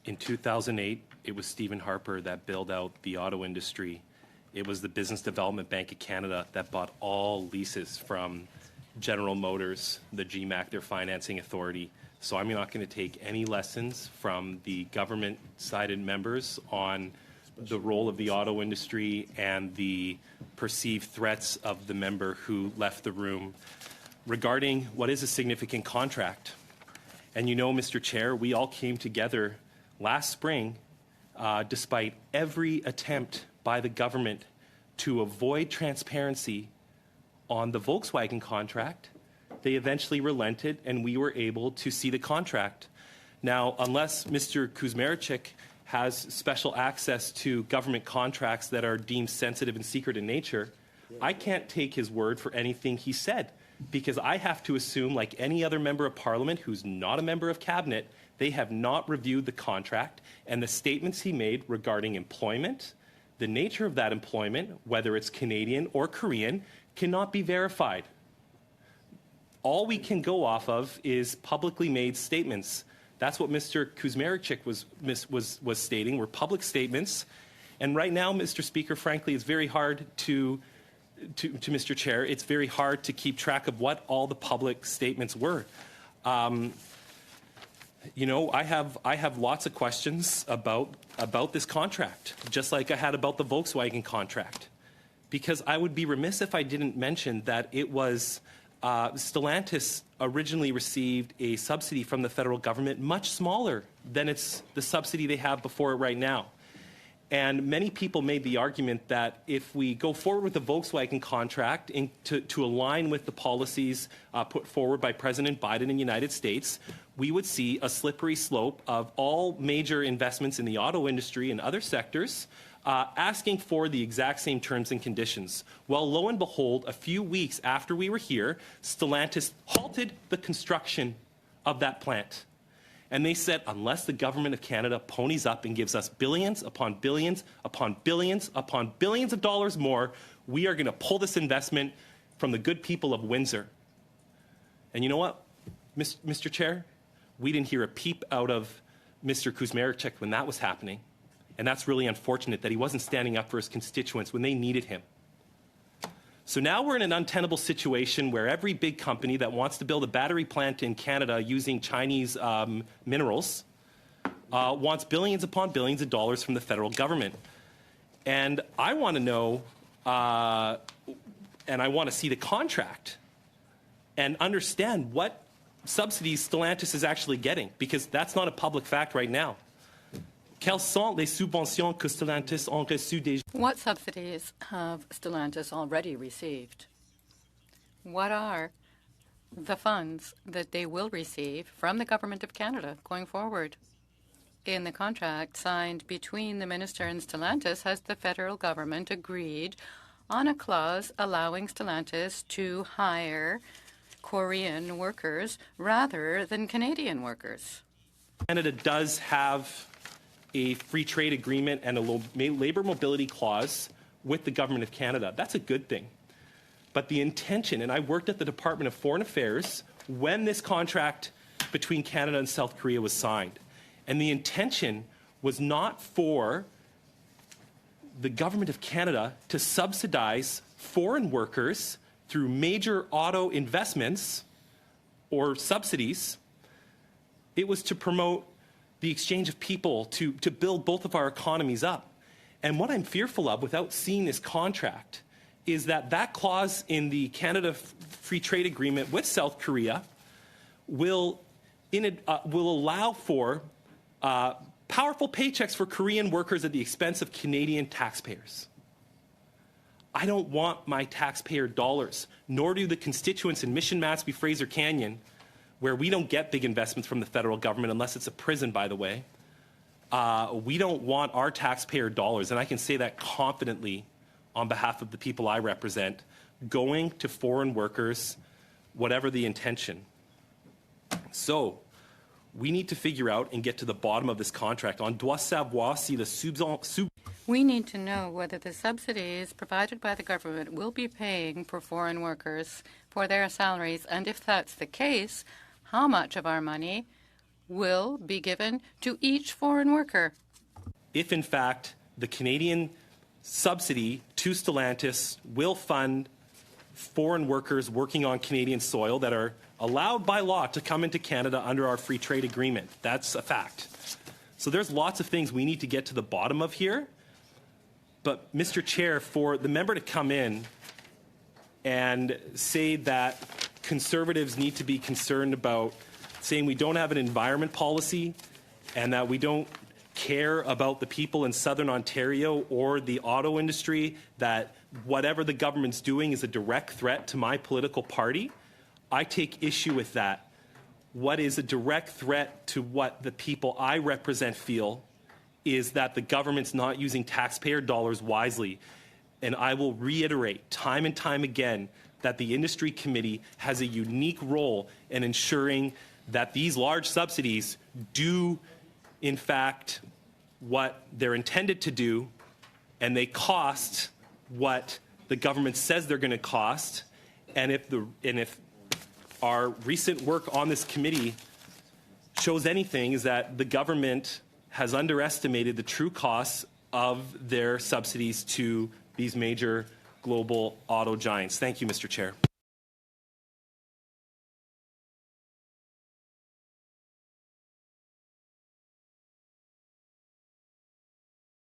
In 2008, it was Stephen Harper that built out the auto industry. It was the Business Development Bank of Canada that bought all leases from General Motors, the GMAC, their financing authority. So I'm not going to take any lessons from the government-sided members on the role of the auto industry and the perceived threats of the member who left the room regarding what is a significant contract. And you know, Mr. Chair, we all came together last spring despite every attempt by the government to avoid transparency on the Volkswagen contract. They eventually relented, and we were able to see the contract. Now, unless Mr. Kuzmierczak has special access to government contracts that are deemed sensitive and secret in nature, I can't take his word for anything he said, because I have to assume, like any other member of Parliament who's not a member of Cabinet, they have not reviewed the contract, and the statements he made regarding employment, the nature of that employment, whether it's Canadian or Korean, cannot be verified. All we can go off of is publicly made statements. That's what Mr. Kuzmierczak was stating, were public statements. And right now, Mr. Speaker, frankly, it's very hard to Mr. Chair, it's very hard to keep track of what all the public statements were. You know, I have lots of questions about this contract, just like I had about the Volkswagen contract, because I would be remiss if I didn't mention that it was Stellantis originally received a subsidy from the federal government much smaller than the subsidy they have before it right now. And many people made the argument that if we go forward with the Volkswagen contract to align with the policies put forward by President Biden in the United States, we would see a slippery slope of all major investments in the auto industry and other sectors asking for the exact same terms and conditions. Well, lo and behold, a few weeks after we were here, Stellantis halted the construction of that plant. And they said, unless the government of Canada ponies up and gives us billions upon billions upon billions upon billions of dollars more, we are going to pull this investment from the good people of Windsor. And you know what, Mr. Chair? We didn't hear a peep out of Mr. Kuzmierczak when that was happening. And that's really unfortunate that he wasn't standing up for his constituents when they needed him. So now we're in an untenable situation where every big company that wants to build a battery plant in Canada using Chinese minerals wants billions upon billions of dollars from the federal government. And I want to know, and I want to see the contract and understand what subsidies Stellantis is actually getting, because that's not a public fact right now. Quelles sont les subventions que Stellantis ont reçues déjà? What subsidies have Stellantis already received? What are the funds that they will receive from the Government of Canada going forward? In the contract signed between the Minister and Stellantis, has the federal government agreed on a clause allowing Stellantis to hire Korean workers rather than Canadian workers? Canada does have a free trade agreement and a labor mobility clause with the Government of Canada. That's a good thing. But the intention, and I worked at the Department of Foreign Affairs when this contract between Canada and South Korea was signed. And the intention was not for the Government of Canada to subsidize foreign workers through major auto investments or subsidies. It was to promote the exchange of people, to build both of our economies up. And what I'm fearful of, without seeing this contract, is that that clause in the Canada Free Trade Agreement with South Korea will allow for powerful paychecks for Korean workers at the expense of Canadian taxpayers. I don't want my taxpayer dollars, nor do the constituents in Mission Matsby, Fraser Canyon, where we don't get big investments from the federal government unless it's a prison, by the way. We don't want our taxpayer dollars, and I can say that confidently on behalf of the people I represent, going to foreign workers, whatever the intention. So we need to figure out and get to the bottom of this contract. On doit savoir si le We need to know whether the subsidies provided by the government will be paying for foreign workers for their salaries, and if that's the case, how much of our money will be given to each foreign worker. If, in fact, the Canadian subsidy to Stellantis will fund foreign workers working on Canadian soil that are allowed by law to come into Canada under our free trade agreement. That's a fact. So there's lots of things we need to get to the bottom of here. But, Mr. Chair, for the member to come in and say that Conservatives need to be concerned about saying we don't have an environment policy and that we don't care about the people in Southern Ontario or the auto industry, that whatever the government's doing is a direct threat to my political party, I take issue with that. What is a direct threat to what the people I represent feel is that the government's not using taxpayer dollars wisely. And I will reiterate time and time again that the Industry Committee has a unique role in ensuring that these large subsidies do, in fact, what they're intended to do, and they cost what the government says they're going to cost. And if our recent work on this committee shows anything, is that the government has underestimated the true costs of their subsidies to these major global auto giants. Thank you, Mr. Chair.